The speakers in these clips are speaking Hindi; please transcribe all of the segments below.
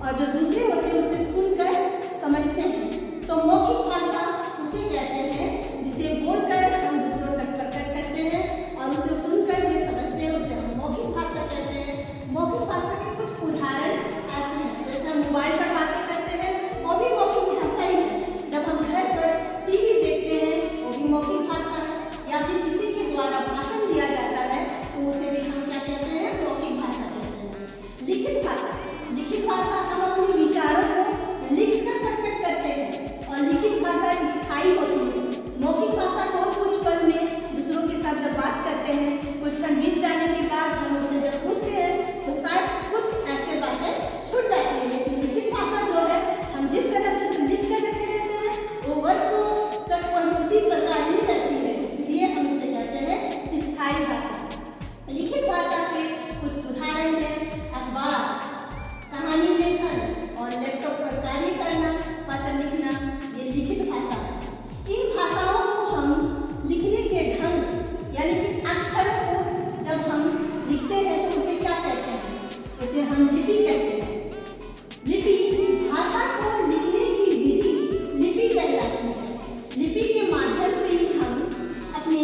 और जो दूसरे होते हैं उसे सुनकर समझते हैं। तो मौखिक भाषा उसे कहते हैं जिसे बोलकर हम दूसरों तक प्रकट करते हैं और उसे सुनकर भी समझते हैं, उसे हम मौखिक भाषा कहते हैं। मौखिक भाषा के कुछ उदाहरण ऐसे हैं, जैसे हम मोबाइल पर बातें करते हैं वो भी मौखिक भाषा ही है। जब हम घर पर टीवी देखते हैं वो भी मौखिक भाषा है, या फिर किसी के द्वारा भाषण दिया जाता है तो उसे भी हम क्या कहते हैं, मौखिक भाषा कहते हैं। लिखित भाषा, लिखित भाषा हम अपने विचारों को लिखकर प्रकट करते हैं और लिखित भाषा स्थायी होती है। मौखिक भाषा को हम कुछ पल में दूसरों के साथ जब बात करते हैं, कुछ क्षण बीत जाने के बाद हम उससे जब पूछते हैं तो शायद कुछ ऐसे बातें छूट जाती है। लेकिन लिखित भाषा जो है हम जिस तरह से लिख कर रखे रहते हैं वो वर्षों तक वह उसी प्रकार ही रहती है, इसलिए हम इसे कहते हैं स्थायी भाषा। लिखित भाषा के कुछ उदाहरण हैं अखबार, कहानी लेखन और लैपटॉप पर कार्य करना, पत्र लिखना, ये लिखित भाषा है। इन भाषाओं को हम लिखने के ढंग यानी कि अक्षरों को जब हम लिखते हैं तो उसे क्या कहते हैं, उसे हम लिपि कहते हैं। लिपि भाषा को लिखने की विधि लिपि कहलाती है। लिपि के माध्यम से ही हम अपने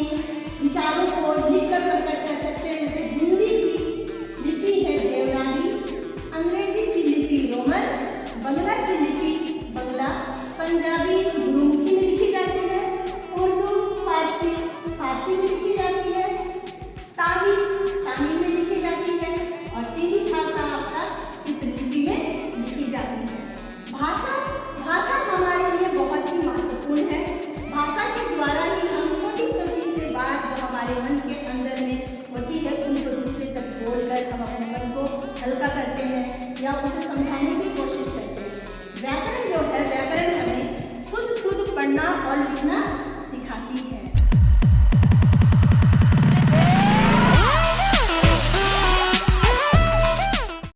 विचारों को लिखकर प्रकट कर सकते हैं। जैसे हिंदी की लिपि है देवनागरी, अंग्रेजी की लिपि रोमन, बंगला की लिपि बंगला, पंजाबी गुरुमुखी में लिखी जाती है, उर्दू फारसी फारसी में लिखी जाती है, तामिल तामिल में लिखी जाती है और चीनी भाषा आपका चित्रलिपि में लिखी जाती है। भाषा भाषा हमारे लिए बहुत ही महत्वपूर्ण है। भाषा के द्वारा ही हम छोटी छोटी सी बात जो हमारे मन के अंदर में होती है उनको दूसरे तक बोलकर हम अपने मन को हल्का करते हैं या उसे